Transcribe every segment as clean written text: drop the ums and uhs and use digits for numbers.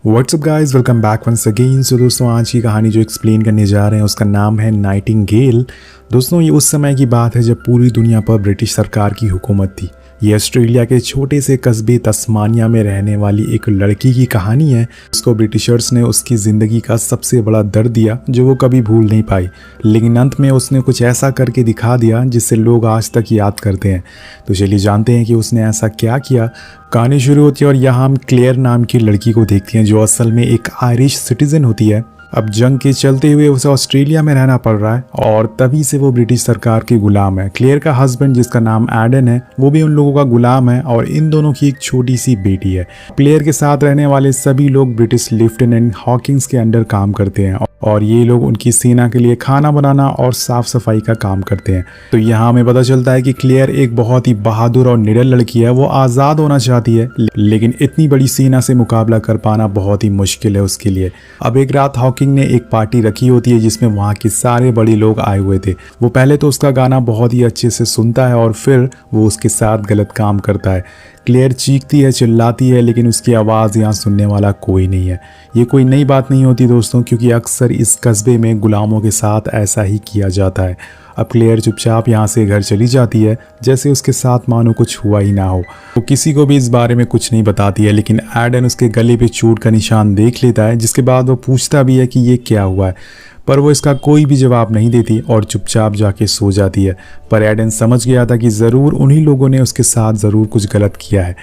WhatsApp guys, welcome back once again. So दोस्तों, आज की कहानी जो एक्सप्लेन करने जा रहे हैं उसका नाम है नाइटिंगेल। दोस्तों, ये उस समय की बात है जब पूरी दुनिया पर ब्रिटिश सरकार की हुकूमत थी। ये ऑस्ट्रेलिया के छोटे से कस्बे तस्मानिया में रहने वाली एक लड़की की कहानी है। उसको ब्रिटिशर्स ने उसकी ज़िंदगी का सबसे बड़ा दर्द दिया जो वो कभी भूल नहीं पाई, लेकिन अंत में उसने कुछ ऐसा करके दिखा दिया जिससे लोग आज तक याद करते हैं। तो चलिए जानते हैं कि उसने ऐसा क्या किया। कहानी शुरू होती है और यहाँ हम क्लेयर नाम की लड़की को देखते हैं जो असल में एक आयरिश सिटीजन होती है। अब जंग के चलते हुए उसे ऑस्ट्रेलिया में रहना पड़ रहा है और तभी से वो ब्रिटिश सरकार की गुलाम है। क्लेयर का हस्बैंड जिसका नाम एडन है वो भी उन लोगों का गुलाम है और इन दोनों की एक छोटी सी बेटी है। क्लेयर के साथ रहने वाले सभी लोग ब्रिटिश लेफ्टिनेंट हॉकिंस के अंडर काम करते हैं और ये लोग उनकी सेना के लिए खाना बनाना और साफ सफाई का काम करते हैं। तो यहाँ हमें पता चलता है कि क्लेयर एक बहुत ही बहादुर और निडर लड़की है। वो आज़ाद होना चाहती है लेकिन इतनी बड़ी सेना से मुकाबला कर पाना बहुत ही मुश्किल है उसके लिए। अब एक रात हॉकिंग ने एक पार्टी रखी होती है जिसमें वहाँ के सारे बड़े लोग आए हुए थे। वो पहले तो उसका गाना बहुत ही अच्छे से सुनता है और फिर वो उसके साथ गलत काम करता है। क्लेयर चीखती है, चिल्लाती है, लेकिन उसकी आवाज़ यहाँ सुनने वाला कोई नहीं है। ये कोई नई बात नहीं होती दोस्तों, क्योंकि अक्सर इस कस्बे में गुलामों के साथ ऐसा ही किया जाता है। अब क्लेयर चुपचाप यहाँ से घर चली जाती है जैसे उसके साथ मानो कुछ हुआ ही ना हो। वो किसी को भी इस बारे में कुछ नहीं बताती है, लेकिन एडन उसके गले पे चोट का निशान देख लेता है, जिसके बाद वो पूछता भी है कि ये क्या हुआ है, पर वो इसका कोई भी जवाब नहीं देती और चुपचाप जाके सो जाती है। पर एडन समझ गया था कि ज़रूर उन्हीं लोगों ने उसके साथ ज़रूर कुछ गलत किया है।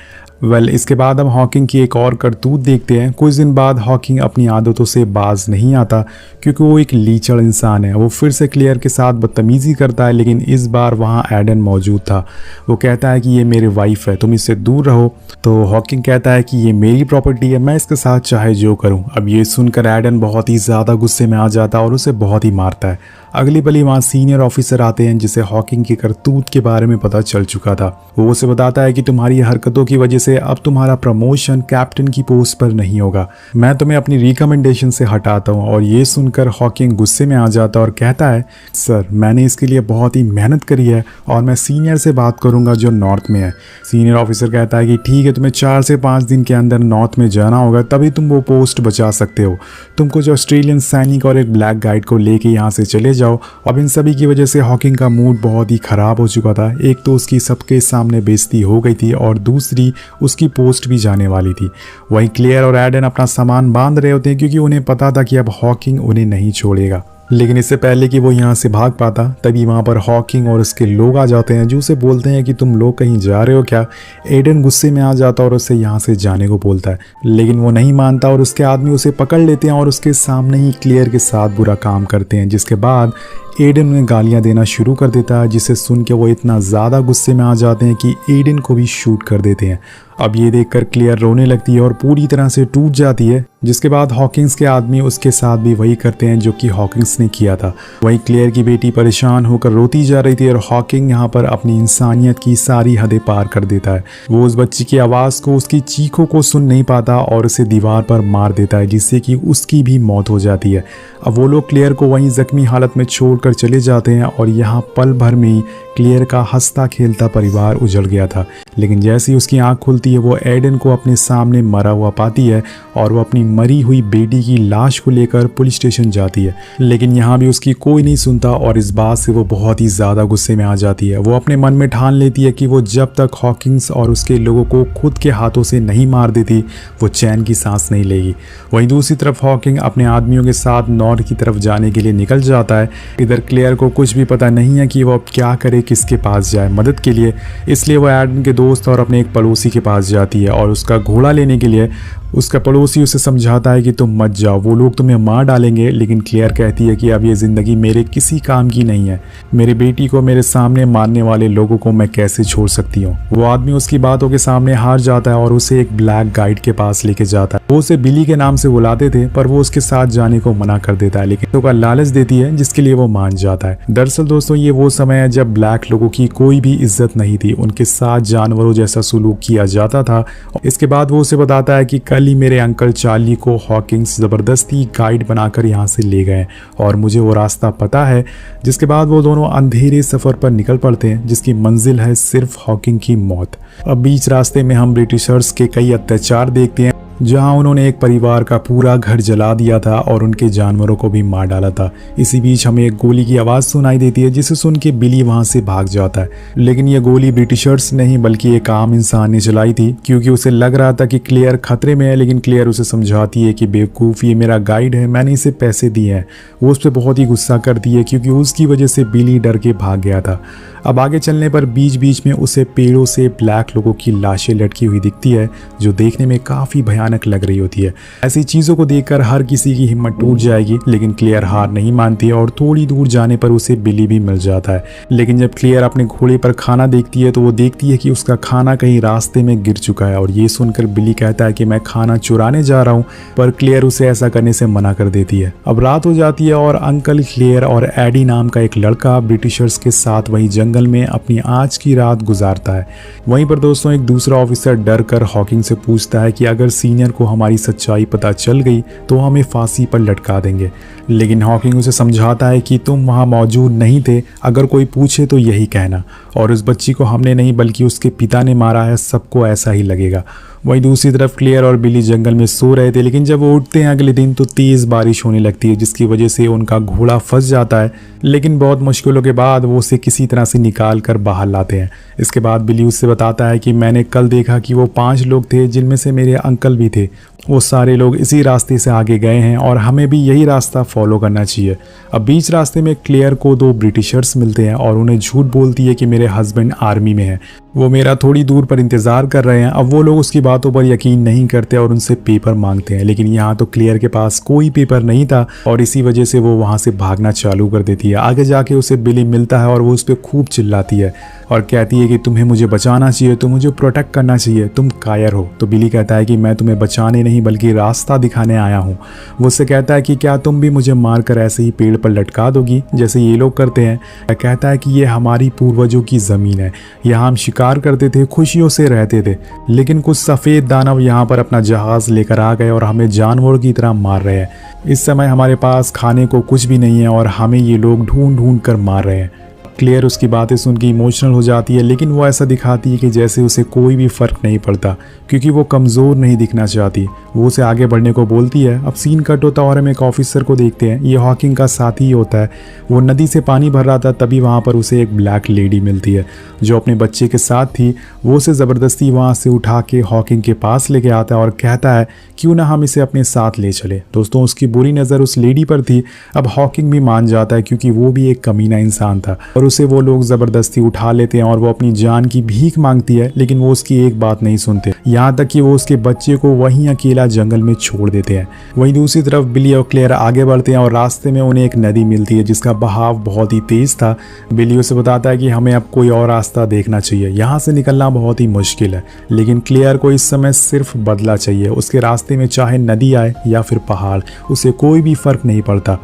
इसके बाद हम हॉकिंग की एक और करतूत देखते हैं। कुछ दिन बाद हॉकिंग अपनी आदतों से बाज नहीं आता क्योंकि वो एक लीचड़ इंसान है। वो फिर से क्लेयर के साथ बदतमीज़ी करता है, लेकिन इस बार वहाँ एडन मौजूद था। वो कहता है कि ये मेरी वाइफ है, तुम इससे दूर रहो। तो हॉकिंग कहता है कि ये मेरी प्रॉपर्टी है, मैं इसके साथ चाहे जो करूँ। अब ये सुनकर एडन बहुत ही ज़्यादा गुस्से में आ जाता है और उसे बहुत ही मारता है। अगली बली वहाँ सीनियर ऑफिसर आते हैं जिसे हॉकिंग की करतूत के बारे में पता चल चुका था। वो उसे बताता है कि तुम्हारी हरकतों की वजह से अब तुम्हारा प्रमोशन कैप्टन की पोस्ट पर नहीं होगा, मैं तुम्हें अपनी रिकमेंडेशन से हटाता हूँ। और ये सुनकर हॉकिंग गुस्से में आ जाता और कहता है, सर मैंने इसके लिए बहुत ही मेहनत करी है और मैं सीनियर से बात करूंगा जो नॉर्थ में है। सीनियर ऑफिसर कहता है कि ठीक है, तुम्हें 4 से 5 दिन के अंदर नॉर्थ में जाना होगा, तभी तुम वो पोस्ट बचा सकते हो। तुम कुछ ऑस्ट्रेलियन सैनिक और एक ब्लैक गाइड को लेके यहाँ से चले जाओ। अब इन सभी की वजह से हॉकिंग का मूड बहुत ही खराब हो चुका था। एक तो उसकी सबके सामने बेइज्जती हो गई थी और दूसरी उसकी पोस्ट भी जाने वाली थी। वहीं क्लेयर और एडन अपना सामान बांध रहे होते हैं क्योंकि उन्हें पता था कि अब हॉकिंग उन्हें नहीं छोड़ेगा। लेकिन इससे पहले कि वो यहाँ से भाग पाता तभी वहाँ पर हॉकिंग और उसके लोग आ जाते हैं जो उसे बोलते हैं कि तुम लोग कहीं जा रहे हो क्या। एडन गुस्से में आ जाता और उससे यहाँ से जाने को बोलता है, लेकिन वो नहीं मानता और उसके आदमी उसे पकड़ लेते हैं और उसके सामने ही क्लियर के साथ बुरा काम करते हैं। जिसके बाद एडन उन्हें गालियाँ देना शुरू कर देता है, जिसे सुन के वो इतना ज़्यादा गुस्से में आ जाते हैं कि एडन को भी शूट कर देते हैं। अब ये देखकर क्लियर रोने लगती है और पूरी तरह से टूट जाती है। जिसके बाद हॉकिंस के आदमी उसके साथ भी वही करते हैं जो कि हॉकिंस ने किया था। वहीं क्लियर की बेटी परेशान होकर रोती जा रही थी और हॉकिंग यहाँ पर अपनी इंसानियत की सारी हदें पार कर देता है। वो उस बच्ची की आवाज़ को, उसकी चीखों को सुन नहीं पाता और उसे दीवार पर मार देता है, जिससे कि उसकी भी मौत हो जाती है। अब वो लोग क्लियर को वहीं जख्मी हालत में छोड़कर चले जाते हैं और यहाँ पल भर में ही क्लियर का हंसता खेलता परिवार उजड़ गया था। लेकिन जैसे ही उसकी आंख खुलती है वो एडन को अपने सामने मरा हुआ पाती है और वो अपनी मरी हुई बेटी की लाश को लेकर पुलिस स्टेशन जाती है। लेकिन यहाँ भी उसकी कोई नहीं सुनता और इस बात से वो बहुत ही ज़्यादा गुस्से में आ जाती है। वो अपने मन में ठान लेती है कि वो जब तक हॉकिंस और उसके लोगों को खुद के हाथों से नहीं मार देती वो चैन की सांस नहीं लेगी। वहीं दूसरी तरफ हॉकिंग अपने आदमियों के साथ नॉर्थ की तरफ जाने के लिए निकल जाता है। इधर क्लेयर को कुछ भी पता नहीं है कि वो अब क्या करे, किसके पास जाए मदद के लिए। इसलिए वो एडन के दोस्त और अपने एक पड़ोसी के पास जाती है और उसका घोड़ा लेने के लिए उसका पड़ोसी उसे समझाता है कि तुम मत जाओ, वो लोग तुम्हें मार डालेंगे। लेकिन क्लेयर कहती है कि अब ये ज़िंदगी मेरे किसी काम की नहीं है, मेरी बेटी को मेरे सामने मारने वाले लोगों को मैं कैसे छोड़ सकती हूँ। वो आदमी उसकी बातों के सामने हार जाता है और उसे एक ब्लैक गाइड के पास लेके जाता है। वो उसे बिली के नाम से बुलाते थे पर वो उसके साथ जाने को मना कर देता है, लेकिन तो का लालच देती है जिसके लिए वो मान जाता है। दरअसल दोस्तों ये वो समय है जब ब्लैक लोगों की कोई भी इज्जत नहीं थी, उनके साथ जानवरों जैसा सुलूक किया जाता था। इसके बाद वो उसे बताता है कि कल ही मेरे अंकल चार्ली को हॉकिंस ज़बरदस्ती गाइड बनाकर यहाँ से ले गए और मुझे वो रास्ता पता है। जिसके बाद वो दोनों अंधेरे सफ़र पर निकल पड़ते हैं जिसकी मंजिल है सिर्फ हॉकिंग की मौत। अब बीच रास्ते में हम ब्रिटिशर्स के कई अत्याचार देखते हैं जहां उन्होंने एक परिवार का पूरा घर जला दिया था और उनके जानवरों को भी मार डाला था। इसी बीच हमें एक गोली की आवाज़ सुनाई देती है, जिसे सुन के बिली वहां से भाग जाता है। लेकिन ये गोली ब्रिटिशर्स नहीं बल्कि एक आम इंसान ने चलाई थी, क्योंकि उसे लग रहा था कि क्लेयर खतरे में है। लेकिन क्लेयर उसे समझाती है कि बेवकूफ़, ये मेरा गाइड है, मैंने इसे पैसे दिए हैं। वो उस पर बहुत ही गुस्सा करती है, क्योंकि उसकी वजह से बिली डर के भाग गया था। अब आगे चलने पर बीच बीच में उसे पेड़ों से ब्लैक लोगों की लाशें लटकी हुई दिखती है, जो देखने में काफ़ी भयानक लग रही होती है। ऐसी चीज़ों को देखकर हर किसी की हिम्मत टूट जाएगी, लेकिन क्लेयर हार नहीं मानती है और थोड़ी दूर जाने पर उसे बिली भी मिल जाता है। लेकिन जब क्लेयर अपने घोड़े पर खाना देखती है तो वो देखती है कि उसका खाना कहीं रास्ते में गिर चुका है, और ये सुनकर बिली कहता है कि मैं खाना चुराने जा रहा हूँ, पर क्लेयर उसे ऐसा करने से मना कर देती है। अब रात हो जाती है और अंकल क्लेयर और एडी नाम का एक लड़का ब्रिटिशर्स के साथ वही जंगल में अपनी आज की रात गुजारता है। वहीं पर दोस्तों एक दूसरा ऑफिसर डर कर हॉकिंग से पूछता है कि अगर सीनियर को हमारी सच्चाई पता चल गई तो हमें फांसी पर लटका देंगे। लेकिन हॉकिंग उसे समझाता है कि तुम वहां मौजूद नहीं थे, अगर कोई पूछे तो यही कहना, और उस बच्ची को हमने नहीं बल्कि उसके पिता ने मारा है, सबको ऐसा ही लगेगा। वहीं दूसरी तरफ क्लेयर और बिली जंगल में सो रहे थे, लेकिन जब वो उठते हैं अगले दिन तो तेज़ बारिश होने लगती है, जिसकी वजह से उनका घोड़ा फंस जाता है। लेकिन बहुत मुश्किलों के बाद वो उसे किसी तरह से निकाल कर बाहर लाते हैं। इसके बाद बिली उससे बताता है कि मैंने कल देखा कि वो 5 लोग थे, जिनमें से मेरे अंकल भी थे। वो सारे लोग इसी रास्ते से आगे गए हैं और हमें भी यही रास्ता फॉलो करना चाहिए। अब बीच रास्ते में क्लेयर को 2 ब्रिटिशर्स मिलते हैं और उन्हें झूठ बोलती है कि मेरे हस्बैंड आर्मी में हैं, वो मेरा थोड़ी दूर पर इंतज़ार कर रहे हैं। अब वो लोग उसकी बातों पर यकीन नहीं करते और उनसे पेपर मांगते हैं, लेकिन यहाँ तो क्लेयर के पास कोई पेपर नहीं था और इसी वजह से वो वहाँ से भागना चालू कर देती है। आगे जाके उसे बिली मिलता है और वो उस पर खूब चिल्लाती है और कहती है कि तुम्हें मुझे बचाना चाहिए, तो मुझे प्रोटेक्ट करना चाहिए, तुम कायर हो। तो बिली कहता है कि मैं तुम्हें बचाने नहीं बल्कि रास्ता दिखाने आया हूँ। वो उससे कहता है कि क्या तुम भी मुझे मारकर ऐसे ही पेड़ पर लटका दोगी जैसे ये लोग करते हैं। कहता है कि ये हमारी पूर्वजों की ज़मीन है, यहाँ हम शिकार करते थे, खुशियों से रहते थे, लेकिन कुछ सफ़ेद दानव यहाँ पर अपना जहाज़ लेकर आ गए और हमें जानवरों की तरह मार रहे हैं। इस समय हमारे पास खाने को कुछ भी नहीं है और हमें ये लोग ढूंढ ढूंढ कर मार रहे हैं। क्लेयर उसकी बातें सुन के इमोशनल हो जाती है, लेकिन वो ऐसा दिखाती है कि जैसे उसे कोई भी फ़र्क नहीं पड़ता, क्योंकि वो कमज़ोर नहीं दिखना चाहती। वो उसे आगे बढ़ने को बोलती है। अब सीन कट होता है और हम एक ऑफिसर को देखते हैं। ये हॉकिंग का साथी ही होता है। वो नदी से पानी भर रहा था, तभी वहाँ पर उसे एक ब्लैक लेडी मिलती है जो अपने बच्चे के साथ थी। वो उसे ज़बरदस्ती वहाँ से उठा के हॉकिंग के पास लेके आता है और कहता है क्यों ना हम इसे अपने साथ ले चले। दोस्तों उसकी बुरी नज़र उस लेडी पर थी। अब हॉकिंग भी मान जाता है, क्योंकि वो भी एक कमीना इंसान था, और उसे वो लोग ज़बरदस्ती उठा लेते हैं और वो अपनी जान की भीख मांगती है, लेकिन वो उसकी एक बात नहीं सुनते, यहाँ तक कि वो उसके बच्चे को वहीं अकेला जंगल में छोड़ देते हैं। वहीं दूसरी तरफ बिली और क्लेयर आगे बढ़ते हैं और रास्ते में उन्हें एक नदी मिलती है जिसका बहाव बहुत ही तेज था। बिली उसे बताता है कि हमें अब कोई और रास्ता देखना चाहिए, यहाँ से निकलना बहुत ही मुश्किल है। लेकिन क्लेयर को इस समय सिर्फ बदला चाहिए। उसके रास्ते में चाहे नदी आए या फिर पहाड़, उसे कोई भी फर्क नहीं पड़ता।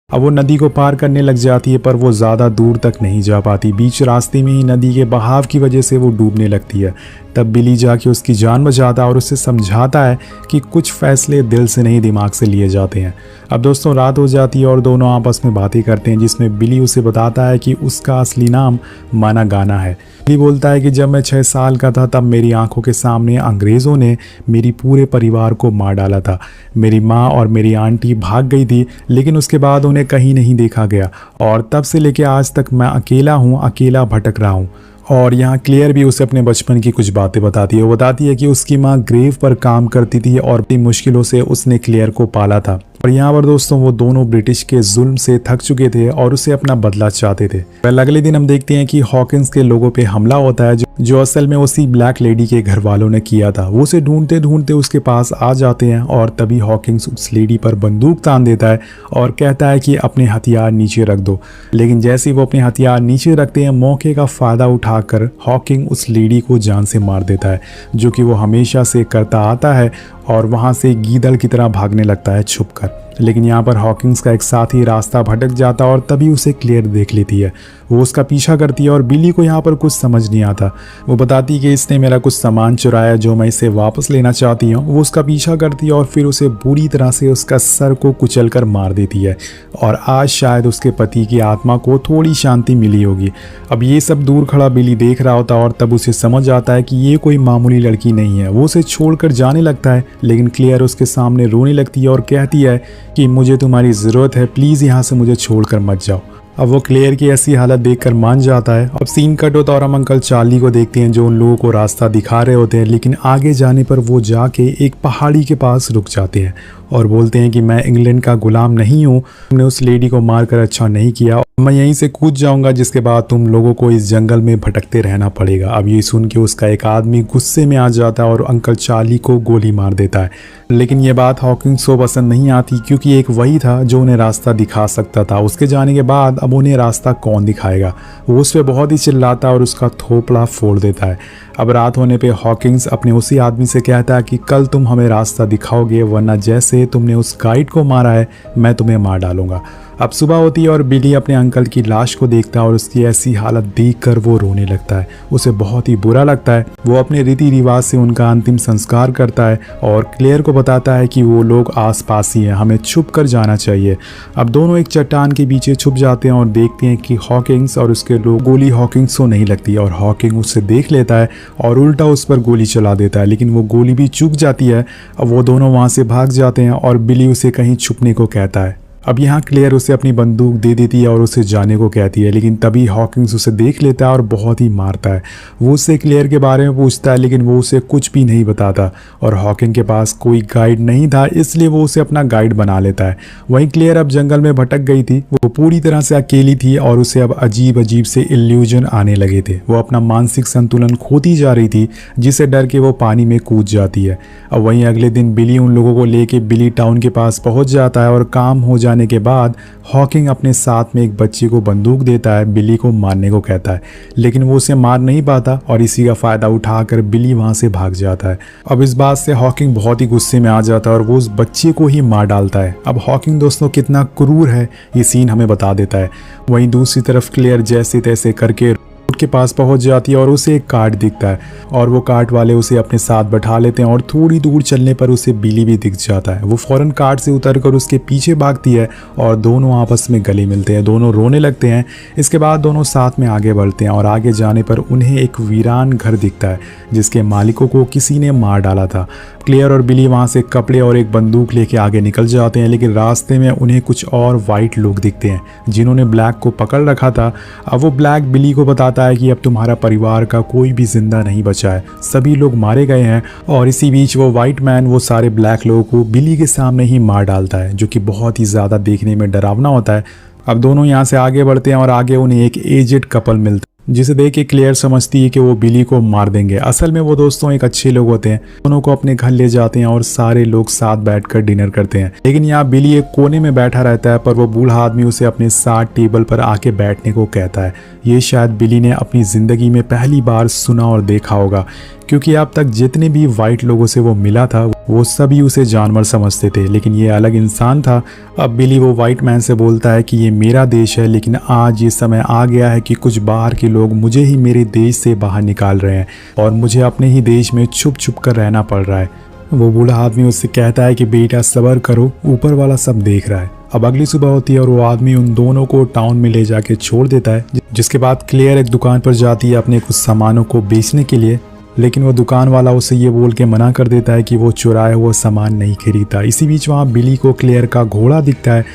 अब वो नदी को पार करने लग जाती है, पर वो ज़्यादा दूर तक नहीं जा पाती। बीच रास्ते में ही नदी के बहाव की वजह से वो डूबने लगती है। तब बिली जाके उसकी जान बचाता है और उससे समझाता है कि कुछ फैसले दिल से नहीं दिमाग से लिए जाते हैं। अब दोस्तों रात हो जाती है और दोनों आपस में बातें करते हैं, जिसमें बिली उसे बताता है कि उसका असली नाम माना गाना है। बिली बोलता है कि जब मैं 6 साल का था तब मेरी आंखों के सामने अंग्रेज़ों ने मेरी पूरे परिवार को मार डाला था। मेरी माँ और मेरी आंटी भाग गई थी, लेकिन उसके बाद उन्हें कहीं नहीं देखा गया, और तब से लेकर आज तक मैं अकेला हूँ, अकेला भटक रहा हूँ। और यहाँ क्लेयर भी उसे अपने बचपन की कुछ बातें बताती है। वो बताती है कि उसकी माँ ग्रेव पर काम करती थी और बड़ी मुश्किलों से उसने क्लेयर को पाला था। और यहाँ पर दोस्तों वो दोनों ब्रिटिश के जुल्म से थक चुके थे और उसे अपना बदला चाहते थे। पहले अगले दिन हम देखते हैं कि हॉकिंस के लोगों पे हमला होता है, जो असल में उसी ब्लैक लेडी के घर वालों ने किया था। वो उसे ढूंढते ढूंढते उसके पास आ जाते हैं और तभी हॉकिंस उस लेडी पर बंदूक तान देता है और कहता है कि अपने हथियार नीचे रख दो। लेकिन जैसे ही वो अपने हथियार नीचे रखते हैं, मौके का फ़ायदा उठाकर हॉकिंग उस लेडी को जान से मार देता है, जो कि वो हमेशा से करता आता है, और वहाँ से गीदड़ की तरह भागने लगता है छुपकर। लेकिन यहाँ पर हॉकिंस का एक साथी रास्ता भटक जाता और तभी उसे क्लेयर देख लेती है। वो उसका पीछा करती है और बिली को यहाँ पर कुछ समझ नहीं आता। वो बताती है कि इसने मेरा कुछ सामान चुराया जो मैं इसे वापस लेना चाहती हूँ। वो उसका पीछा करती है और फिर उसे बुरी तरह से उसका सर को कुचल कर मार देती है और आज शायद उसके पति की आत्मा को थोड़ी शांति मिली होगी। अब ये सब दूर खड़ा बिली देख रहा होता और तब उसे समझ आता है कि ये कोई मामूली लड़की नहीं है। वो उसे छोड़कर जाने लगता है, लेकिन क्लेयर उसके सामने रोने लगती है और कहती है कि मुझे तुम्हारी ज़रूरत है, प्लीज़ यहाँ से मुझे छोड़कर मत जाओ। अब वो क्लेयर की ऐसी हालत देखकर मान जाता है। अब सीन कट होता और हम अंकल चार्ली को देखते हैं जो उन लोगों को रास्ता दिखा रहे होते हैं, लेकिन आगे जाने पर वो जाके एक पहाड़ी के पास रुक जाते हैं और बोलते हैं कि मैं इंग्लैंड का गुलाम नहीं हूँ, तुमने उस लेडी को मारकर अच्छा नहीं किया, मैं यहीं से कूद जाऊंगा जिसके बाद तुम लोगों को इस जंगल में भटकते रहना पड़ेगा। अब ये सुन के उसका एक आदमी गुस्से में आ जाता है और अंकल चार्ली को गोली मार देता है। लेकिन ये बात हॉकिंस को पसंद नहीं आती क्योंकि एक वही था जो उन्हें रास्ता दिखा सकता था। उसके जाने के बाद अब उन्हें रास्ता कौन दिखाएगा। वो उस पर बहुत ही चिल्लाता है और उसका थोपड़ा फोड़ देता है। अब रात होने पे हॉकिंस अपने उसी आदमी से कहता है कि कल तुम हमें रास्ता दिखाओगे, वरना जैसे तुमने उस गाइड को मारा है मैं तुम्हें मार डालूंगा। अब सुबह होती है और बिली अपने अंकल की लाश को देखता है और उसकी ऐसी हालत देखकर वो रोने लगता है। उसे बहुत ही बुरा लगता है। वो अपने रीति रिवाज से उनका अंतिम संस्कार करता है और क्लेयर को बताता है कि वो लोग आसपास ही हैं, हमें छुप कर जाना चाहिए। अब दोनों एक चट्टान के पीछे छुप जाते हैं और देखते हैं कि हॉकिंस और उसके लोग गोली हॉकिंस को नहीं लगती और हॉकिंग उससे देख लेता है और उल्टा उस पर गोली चला देता है, लेकिन वो गोली भी चूक जाती है। अब वो दोनों वहाँ से भाग जाते हैं और बिली उसे कहीं छुपने को कहता है। अब यहाँ क्लेयर उसे अपनी बंदूक दे देती है और उसे जाने को कहती है, लेकिन तभी हॉकिंस उसे देख लेता है और बहुत ही मारता है। वो उससे क्लेयर के बारे में पूछता है, लेकिन वो उसे कुछ भी नहीं बताता और हॉकिंग के पास कोई गाइड नहीं था, इसलिए वो उसे अपना गाइड बना लेता है। वहीं क्लेयर अब जंगल में भटक गई थी। वो पूरी तरह से अकेली थी और उसे अब अजीब अजीब से इल्यूजन आने लगे थे। वो अपना मानसिक संतुलन खोती जा रही थी, जिससे डर के वो पानी में कूद जाती है। अब वहीं अगले दिन बिली उन लोगों को लेके बिली टाउन के पास पहुंच जाता है और काम हो जाने के बाद हॉकिंग अपने साथ में एक बच्चे को बंदूक देता है, बिली को मारने को कहता है, लेकिन वो उसे मार नहीं पाता और इसी का फायदा उठाकर बिली वहां से भाग जाता है। अब इस बात से हॉकिंग बहुत ही गुस्से में आ जाता है और वो उस बच्चे को ही मार डालता है। अब हॉकिंग दोस्तों कितना क्रूर है ये सीन हमें बता देता है। वहीं दूसरी तरफ क्लेयर जैसे तैसे करके के पास पहुंच जाती है और उसे एक कार्ट दिखता है और वो कार्ट वाले उसे अपने साथ बैठा लेते हैं और थोड़ी दूर चलने पर उसे बिली भी दिख जाता है। वो फौरन कार्ट से उतरकर उसके पीछे भागती है और दोनों आपस में गले मिलते हैं। दोनों रोने लगते हैं। इसके बाद दोनों साथ में आगे बढ़ते हैं और आगे जाने पर उन्हें एक वीरान घर दिखता है जिसके मालिकों को किसी ने मार डाला था। क्लेयर और बिली वहां से कपड़े और एक बंदूक लेके आगे निकल जाते हैं, लेकिन रास्ते में उन्हें कुछ और वाइट लोग दिखते हैं जिन्होंने ब्लैक को पकड़ रखा था। अब वो ब्लैक बिली को बताता है कि अब तुम्हारा परिवार का कोई भी जिंदा नहीं बचा है, सभी लोग मारे गए हैं। और इसी बीच वो वाइट मैन वो सारे ब्लैक लोगों को बिली के सामने ही मार डालता है, जो कि बहुत ही ज़्यादा देखने में डरावना होता है। अब दोनों यहाँ से आगे बढ़ते हैं और आगे उन्हें एक एजेड कपल मिलता है जिसे देख के क्लेयर समझती है कि वो बिली को मार देंगे। असल में वो दोस्तों एक अच्छे लोग होते हैं। दोनों को अपने घर ले जाते हैं और सारे लोग साथ बैठकर डिनर करते हैं, लेकिन यहाँ बिली एक कोने में बैठा रहता है, पर वो बूढ़ा आदमी उसे अपने साथ टेबल पर आके बैठने को कहता है। ये शायद बिली ने अपनी ज़िंदगी में पहली बार सुना और देखा होगा, क्योंकि अब तक जितने भी वाइट लोगों से वो मिला था वो सभी उसे जानवर समझते थे, लेकिन ये अलग इंसान था। अब बिली वो वाइट मैन से बोलता है कि ये मेरा देश है, लेकिन आज ये समय आ गया है कि कुछ बाहर के लोग मुझे ही मेरे देश से बाहर निकाल रहे हैं और मुझे अपने ही देश में छुप छुप कर रहना पड़ रहा है। वो बूढ़ा आदमी उससे कहता है कि बेटा सब्र करो, ऊपर वाला सब देख रहा है। अब अगली सुबह होती है और वो आदमी उन दोनों को टाउन में ले जाके छोड़ देता है, जिसके बाद क्लेयर एक दुकान पर जाती है अपने कुछ सामानों को बेचने के लिए, लेकिन वो दुकान वाला उसे ये बोल के मना कर देता है कि वो चुराया हुआ सामान नहीं खरीदता। इसी बीच वहाँ बिली को क्लेयर का घोड़ा दिखता है,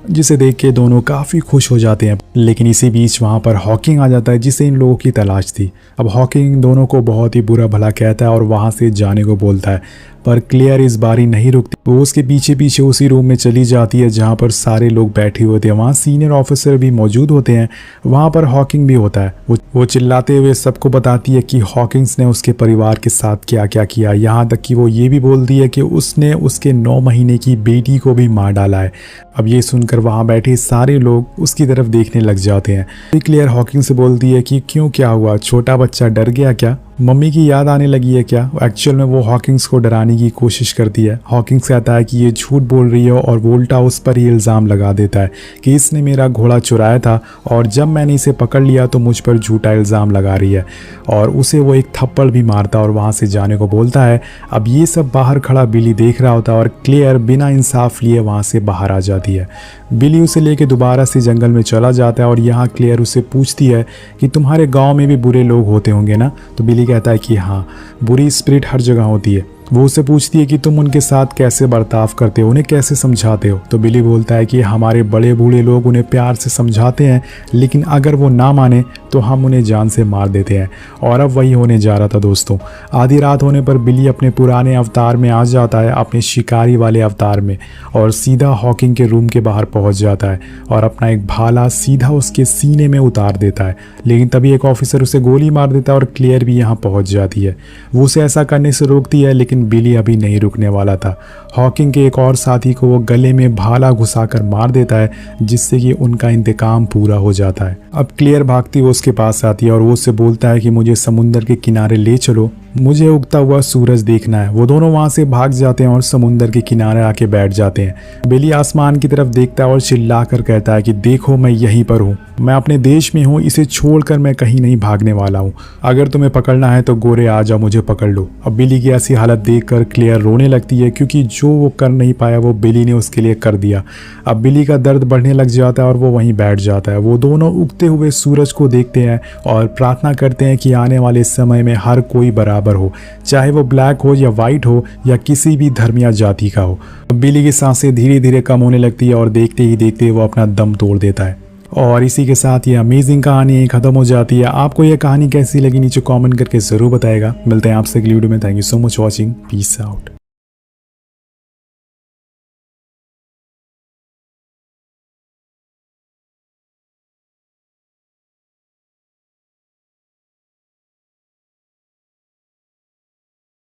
जिसे देख के दोनों काफ़ी खुश हो जाते हैं। लेकिन इसी बीच वहाँ पर हॉकिंग आ जाता है जिसे इन लोगों की तलाश थी। अब हॉकिंग दोनों को बहुत ही बुरा भला कहता है और वहाँ से जाने को बोलता है, पर क्लेयर इस बारी नहीं रुकती। वो उसके पीछे पीछे उसी रूम में चली जाती है जहाँ पर सारे लोग बैठे होते हैं। वहाँ सीनियर ऑफिसर भी मौजूद होते हैं। वहाँ पर हॉकिंग भी होता है। वो चिल्लाते हुए सबको बताती है कि हॉकिंग्स ने उसके परिवार के साथ क्या क्या किया, यहाँ तक कि वो ये भी बोलती है कि उसने उसके 9 महीने की बेटी को भी मार डाला है। अब ये सुनकर वहाँ बैठे सारे लोग उसकी तरफ देखने लग जाते हैं। क्लेयर हॉकिंग से बोलती है कि क्यों, क्या हुआ, छोटा बच्चा डर गया क्या? मम्मी की याद आने लगी है क्या? एक्चुअल में वो हॉकिंग्स को डराने की कोशिश करती है। हॉकिंग्स कहता है कि ये झूठ बोल रही है और वोल्टा उस पर ही इल्ज़ाम लगा देता है कि इसने मेरा घोड़ा चुराया था और जब मैंने इसे पकड़ लिया तो मुझ पर झूठा इल्ज़ाम लगा रही है, और उसे वो एक थप्पड़ भी मारता और वहाँ से जाने को बोलता है। अब ये सब बाहर खड़ा बिली देख रहा होता है और क्लेयर बिना इंसाफ लिए वहाँ से बाहर आ जाती है। बिली उसे लेके दोबारा से जंगल में चला जाता है और यहाँ क्लेयर उसे पूछती है कि तुम्हारे गांव में भी बुरे लोग होते होंगे ना? तो बिली कहता है कि हाँ, बुरी स्पिरिट हर जगह होती है। वो उससे पूछती है कि तुम उनके साथ कैसे बर्ताव करते हो, उन्हें कैसे समझाते हो? तो बिली बोलता है कि हमारे बड़े बूढ़े लोग उन्हें प्यार से समझाते हैं, लेकिन अगर वो ना माने तो हम उन्हें जान से मार देते हैं। और अब वही होने जा रहा था दोस्तों। आधी रात होने पर बिली अपने पुराने अवतार में आ जाता है, अपने शिकारी वाले अवतार में, और सीधा हॉकिंग के रूम के बाहर पहुंच जाता है और अपना एक भाला सीधा उसके सीने में उतार देता है। लेकिन तभी एक ऑफिसर उसे गोली मार देता है और क्लेयर भी यहाँ पहुंच जाती है। वो उसे ऐसा करने से रोकती है, लेकिन बिली अभी नहीं रुकने वाला था। हॉकिंग के एक और साथी को वो गले में भाला घुसाकर मार देता है, जिससे कि उनका इंतकाम पूरा हो जाता है। अब क्लेयर भागती हुई उसके पास आती है और वो उससे बोलता है कि मुझे समुंदर के किनारे ले चलो, मुझे उगता हुआ सूरज देखना है। वो दोनों वहाँ से भाग जाते हैं और समुंदर के किनारे आके बैठ जाते हैं। बिली आसमान की तरफ देखता है और चिल्लाकर कहता है कि देखो, मैं यहीं पर हूँ, मैं अपने देश में हूँ, इसे छोड़कर मैं कहीं नहीं भागने वाला हूँ। अगर तुम्हें पकड़ना है तो गोरे आ जाओ, मुझे पकड़ लो। अब बिली की ऐसी हालत देखकर क्लेयर रोने लगती है, क्योंकि जो वो कर नहीं पाया वो बिली ने उसके लिए कर दिया। अब बिली का दर्द बढ़ने लग जाता है और वो वहीं बैठ जाता है। वो दोनों उगते हुए सूरज को देखते हैं और प्रार्थना करते हैं कि आने वाले समय में हर कोई बराबर हो, चाहे वो ब्लैक हो या वाइट हो या किसी भी धर्म या जाति का हो। बिली की सांसें धीरे धीरे कम होने लगती है और देखते ही देखते वो अपना दम तोड़ देता है। और इसी के साथ ये अमेजिंग कहानी खत्म हो जाती है। आपको यह कहानी कैसी लगी नीचे कमेंट करके ज़रूर बताएगा। मिलते हैं आपसे अगली वीडियो में। Thank you so much watching. Peace out.